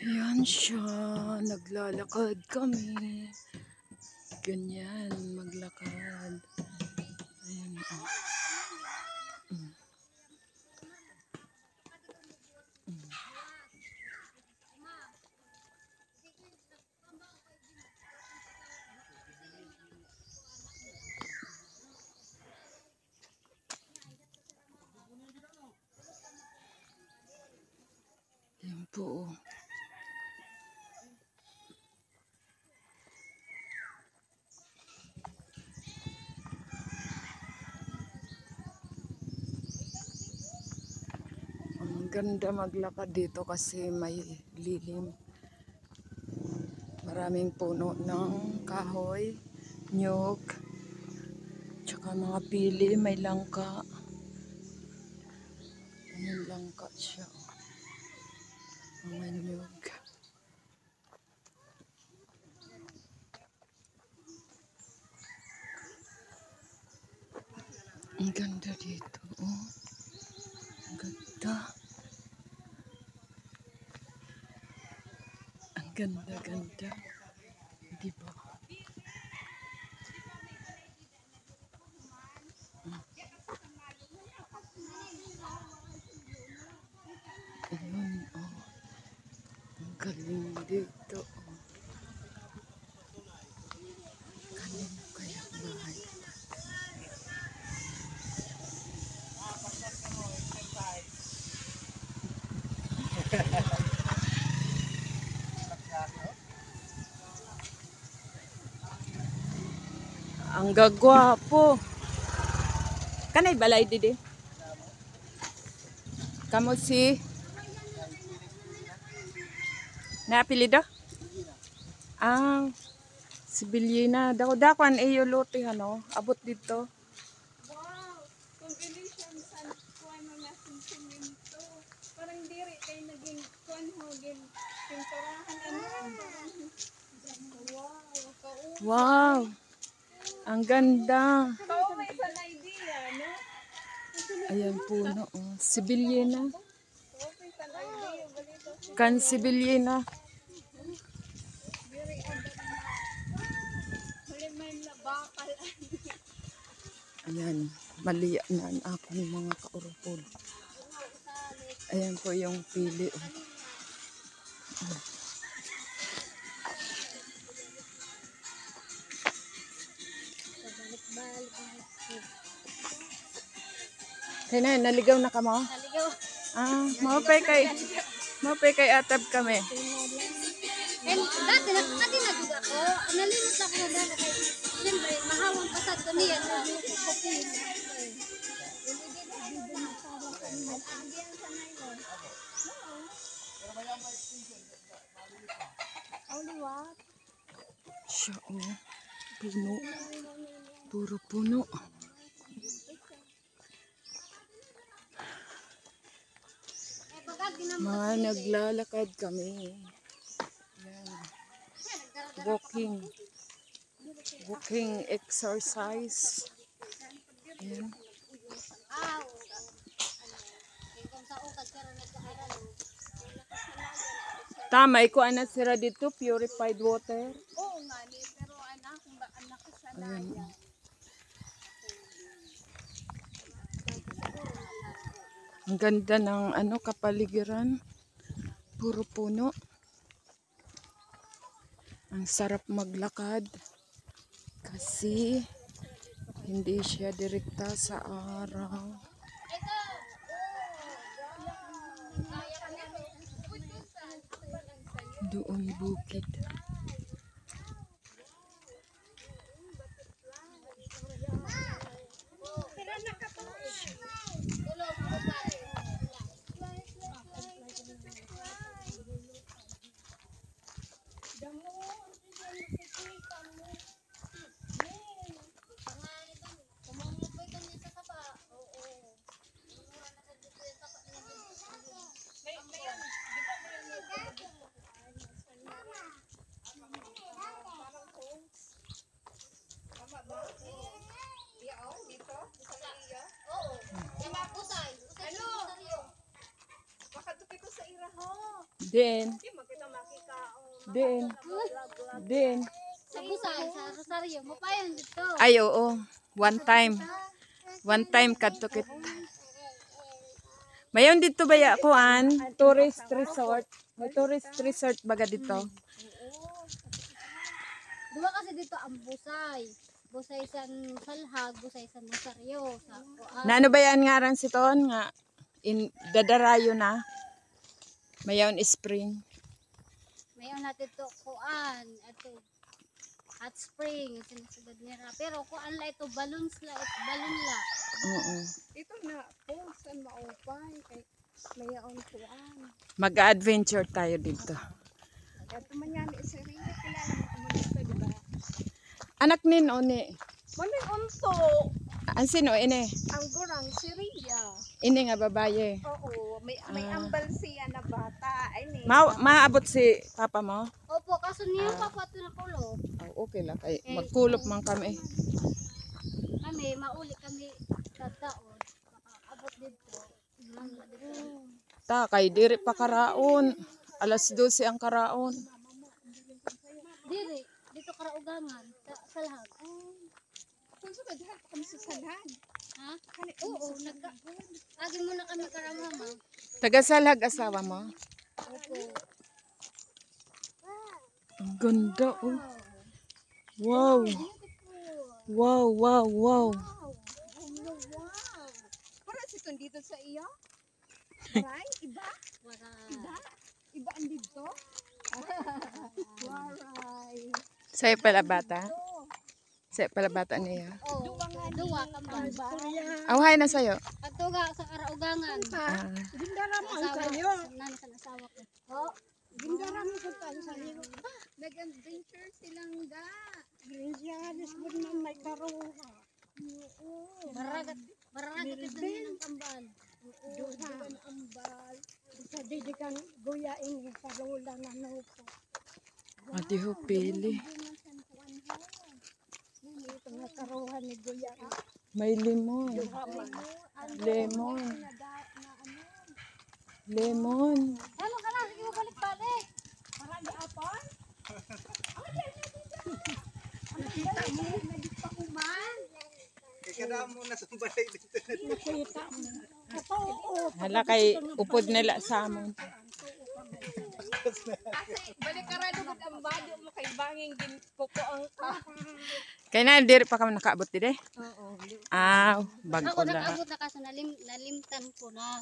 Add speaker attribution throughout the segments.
Speaker 1: Ayan siya, naglalakad kami. Ganyan, maglakad. Ayan, oh. Ayan po, oh. Ang ganda maglakad dito kasi may lilim. Maraming puno ng kahoy, nyug, tsaka mga pili, may langka. Ayan, langka siya. Mga nyug. Ang ganda dito, oh. Ang ganda. Ang ganda-ganda. Diba? Ayan, oh. Ang galing dito, oh. Kanino kaya bahay? Ang gagwapo. Kanay balay didi? Kamu si? Naapilido? Ah, si Bilyina. Dakuan iyo lote ano, abot dito.
Speaker 2: Wow, combination sa kuan mo na simento. Parang diri kay naging kuan mo gin pinturahan ano. Wow, kauwi.
Speaker 1: Wow. Ang ganda.
Speaker 2: Kauwi sa idea, no?
Speaker 1: Ayan puno, oh. Si Bilyina.
Speaker 2: Kauwi sa idea, balito si
Speaker 1: Kan si Bilyina.
Speaker 2: diri ang huli may na bakal.
Speaker 1: Ayan, mali na ang aking mga kaurupod. Ayan po yung pili. Oh. Kaya na, naligaw na ka mo?
Speaker 2: Naligaw.
Speaker 1: Ah, maupay kay atab kami.
Speaker 2: And dati nakakadi na juga ko. Nalimot ako na dati kay siyempre mahawang pasad ko niya sa kopi. Only what?
Speaker 1: Siya, oh. Puno. Puro puno. Mga naglalakad kami. Ayan. Walking exercise. Ayan. Tama, ikuha na sila dito, purified water.
Speaker 2: Oo nga ni, pero anak, kung ba anak ko sa
Speaker 1: Ayan.
Speaker 2: naya.
Speaker 1: Ang ganda ng ano, kapaligiran. Puro puno. Ang sarap maglakad. Kasi hindi siya direkta sa araw. Doon bukid. Then, Din. Din.
Speaker 3: Sa Busay, sa Rosario, mapayon dito.
Speaker 1: Ay, oo. One time. One time kadto kit. Mayon dito ba ya kuan? Tourist resort. May tourist resort baga dito.
Speaker 3: Dua kasi dito ang Busay. Busay sa Salhag, Busay sa Rosario. Sa
Speaker 1: Na ano ba yan nga ran si Ton nga in dadarayo na. Mayon spring.
Speaker 3: mayon natin to kuan. Ato hot spring. Sinasagad nila. Pero kuan la ito, balloon la.
Speaker 1: Oo.
Speaker 2: Ito na po, saan maupay. Kay mayaon kuan.
Speaker 1: Mag-adventure tayo dito.
Speaker 2: Ito man yan, si Rina, kilala mo kamo dito, di ba?
Speaker 1: Anak nin oni.
Speaker 2: Manin unto,
Speaker 1: An sino ini?
Speaker 2: ang gurang si Ria.
Speaker 1: Ini nga babaye.
Speaker 2: Oo, may ambal siya na bata. Ay, ni.
Speaker 1: Maabot si papa mo?
Speaker 3: Opo, kaso niyo pa po ito na kulo.
Speaker 1: Oh, okay lang kay magkulop man kami.
Speaker 3: Kami, mauli kami tataon. Abot dito.
Speaker 1: Ta kay diri pa karaon. Alas 12 ang karaon.
Speaker 3: Diri, dito karaugangan. Sa Salhag.
Speaker 2: Kung sa badhan pa kami sa salhan.
Speaker 3: Ha? Oo, agi muna kami karamama.
Speaker 1: Tagasalag asawa mo?
Speaker 3: Opo.
Speaker 1: Ang ganda oh. Wow. Wow, wow, wow.
Speaker 2: Wow. Para si Ton dito sa iyo? Maray? Iba?
Speaker 3: Wala.
Speaker 2: Iba ang dito? Waray.
Speaker 1: Sa'yo pala bata? Sa'yo pala bata niya.
Speaker 3: Oh, duwa kambal.
Speaker 1: Awhay na sa'yo.
Speaker 3: Pagtuga sa karaugangan.
Speaker 1: Ah,
Speaker 2: Gindara mo
Speaker 3: Asawa,
Speaker 2: sa'yo.
Speaker 3: nani sa asawa ko. Oh,
Speaker 2: Gindara mo sa'yo. Nag-adventure silang ga. Rinjalis mo naman may karuha.
Speaker 3: maragat ito niya ng kambal.
Speaker 2: Duhan ambal. Sa didikan guyain sa lola na nupo.
Speaker 1: ati ho pili.
Speaker 2: Ito nga karuha ni guya.
Speaker 1: May limon. Lemon. Lemon.
Speaker 3: Ano ka na? Sige mo balik-balik.
Speaker 2: Marami apon? Nakita mo, nagpakuman.
Speaker 4: Kada mo na sa balay dito.
Speaker 2: Nakita mo. Oo.
Speaker 1: Hala kay upod nila sa amon.
Speaker 2: Kasi balik ka rin ang bado mo kay banging ginpukuang ka.
Speaker 1: Kaya na diri pa kami nakaabot dire.
Speaker 2: Oo.
Speaker 1: Ah, bag
Speaker 3: Ako
Speaker 1: ko la.
Speaker 3: nag-abot na kaso nalimtan ko na.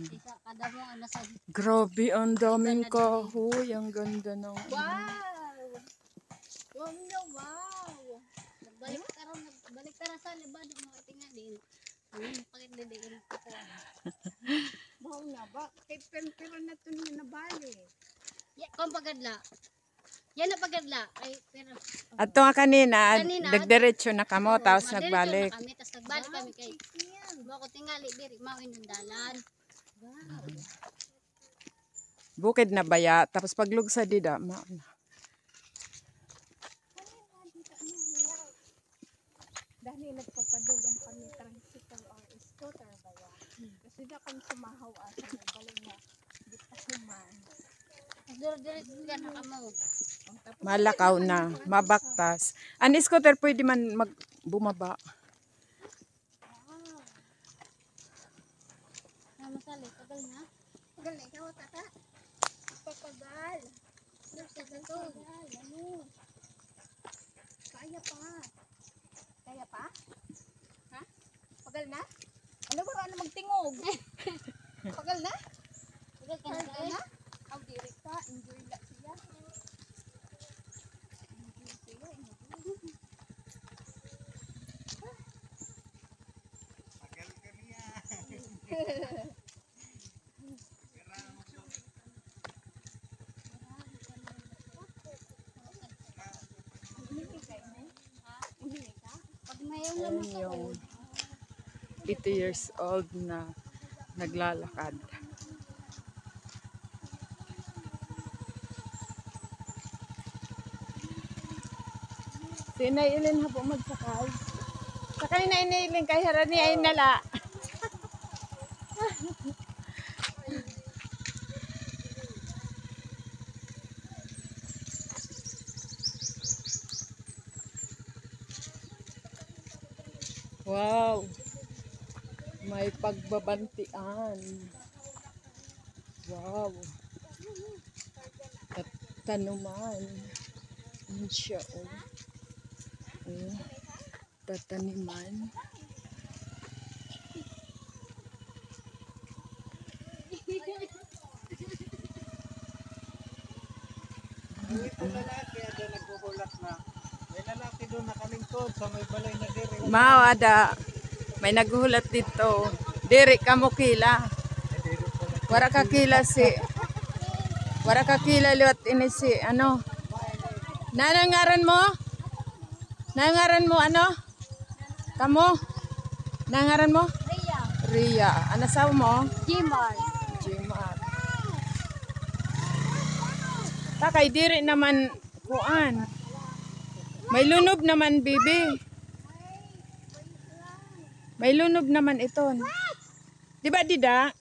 Speaker 3: Isa kada mo ang nasa
Speaker 1: Grabe ang daming kahoy. Ang ganda ng
Speaker 2: Wow! Wow na wow!
Speaker 3: balik tara sa libad mo tingnan din. Pakit din ko.
Speaker 2: Wow na ba? Kay pero na ito niya nabali.
Speaker 3: Ya, kung pagadla. Yan na pagadla. Ay, pero
Speaker 1: Ato nga kanina,
Speaker 3: Kanina,
Speaker 1: nagdiretso na kamo, tapos
Speaker 3: madiretso
Speaker 1: nagbalik.
Speaker 3: na kami, tapos nagbalik kami kay mo ko tingali diri mawin ng dalan.
Speaker 1: Bukid na baya, tapos paglugsa dida,
Speaker 2: Dahil nagpapadulong kami tricycle or scooter ba yan? Kasi na kami sumahaw asa ng balay na di pa human.
Speaker 3: Diri ka na kamo.
Speaker 1: malakaw na, mabaktas. Ang scooter pwede man bumaba.
Speaker 3: Masali, tagal na.
Speaker 2: Pagal na ikaw, tata. Papagal. Papagal. Ano? Kaya pa. Kaya pa? Ha? Pagal na? Ano ba na magtingog? Pagal na?
Speaker 3: Tagal ka
Speaker 2: Pagal
Speaker 3: na.
Speaker 2: na? Ang diri ka. Enjoy lang siya. Enjoy siya. Enjoy.
Speaker 4: Tagal kami yan.
Speaker 3: Pag mayon lang
Speaker 1: Ayan yung 80 years old na naglalakad. Si Inailin ha po magsakay. Sakay na Inailin kay harani ay nala. Wow. May pagbabantian. Wow. Tanuman. Yan siya, oh. Oh. Tataniman.
Speaker 4: Ito lalaki, ada naghuhulat na. May lalaki doon nakalingkod sa may balay na diri.
Speaker 1: Maada. May naghulat dito. Diri ka mo kila. Wara ka kila si. Wara ka kila liwat ini si ano. Nanangaran mo? Nangaran mo ano? Kamo? Nangaran mo?
Speaker 3: Ria.
Speaker 1: Ria. Ano sa mo?
Speaker 3: Jimar.
Speaker 1: Jimar. Takay diri naman kuan. May lunob naman bibi. May lunob naman iton. Di ba dida?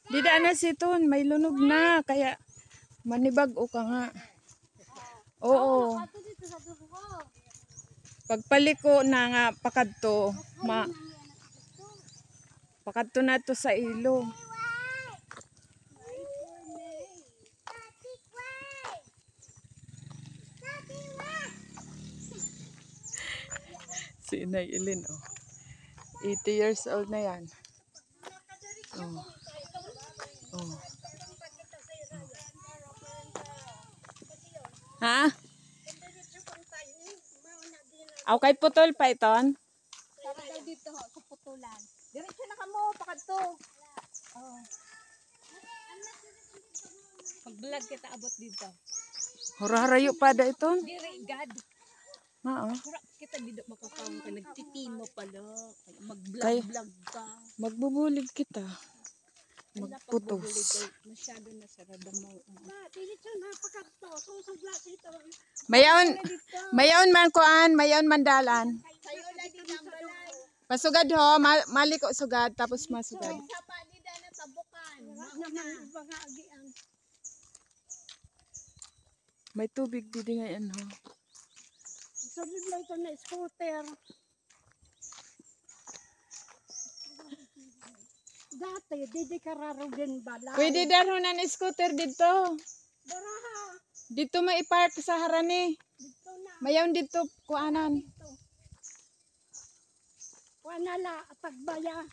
Speaker 1: Dida na si ton, may lunob na kaya manibag o ka nga. Oo.
Speaker 3: Ato dito sa dugo.
Speaker 1: Pagpaliko na nga pakadto, pakadto na to sa ilo. Si Inay Ilin, oh. 80 years old na yan. Oh. Oh. Ha? Aw kay putol pa iton?
Speaker 3: Tara daw dito ho, sa putulan.
Speaker 2: Diretso na kamo, pakadto.
Speaker 3: Pag-vlog kita abot dito.
Speaker 1: Hura-harayo pa da iton?
Speaker 3: Diri, God.
Speaker 1: Oo.
Speaker 3: Pura kita dito makakawang ka. Nagtitimo pala.
Speaker 1: Kay-
Speaker 3: Mag-vlog ka.
Speaker 1: Magbubulig kita. Magputos.
Speaker 3: Masyado na sa radamaw.
Speaker 2: Diretso na, pakadto. Susugla dito.
Speaker 1: Mayaon man kuan, mayaon mandalan.
Speaker 2: Sayo na din ang balay.
Speaker 1: Pasugad ho, maliko sugad tapos masugad.
Speaker 2: Sa panida na tabukan. Mauna. Mga agian.
Speaker 1: May tubig didi ngayon ho.
Speaker 2: Sunod lang ito na scooter. Dati, di kararo din balay.
Speaker 1: Pwede darho na ni scooter dito.
Speaker 2: Daraha,
Speaker 1: Dito maipark sa harani.
Speaker 2: dito na.
Speaker 1: Mayaon dito kuanan.
Speaker 2: Wanala, atagbaya.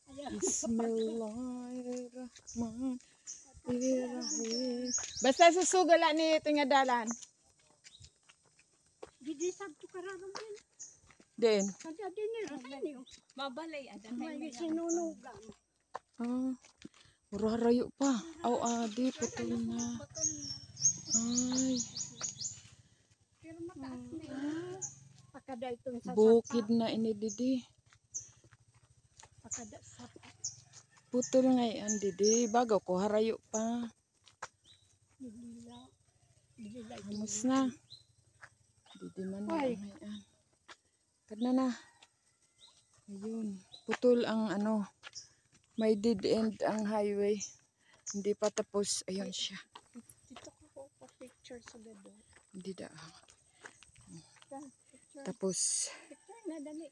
Speaker 2: Ayan.
Speaker 1: Bismillahirrahmanirrahim. Basta susugala ni tingadalan.
Speaker 2: Di sabto kararo din.
Speaker 1: Din.
Speaker 2: Kada din ni Rafael.
Speaker 3: Mabalay, adan.
Speaker 2: May sinunugan.
Speaker 1: Ah. Hura-harayo pa. Aw adi putol na. Ay,
Speaker 2: Pero mataas na yun. Pakada itong sa
Speaker 1: bukid na ini didi.
Speaker 2: Pakada sa
Speaker 1: Putol ngayon didi. Bago ko harayo pa.
Speaker 2: Dila. Dila.
Speaker 1: Hamus na. Didi man na
Speaker 2: Ay.
Speaker 1: ngayon. Kadna na. Ayun. Putol ang ano. May dead end ang highway. Hindi pa tapos. Ayun siya.
Speaker 2: Dito ko pa picture sa gado.
Speaker 1: Hindi da.
Speaker 2: Picture.
Speaker 1: Tapos.
Speaker 2: Picture na dali.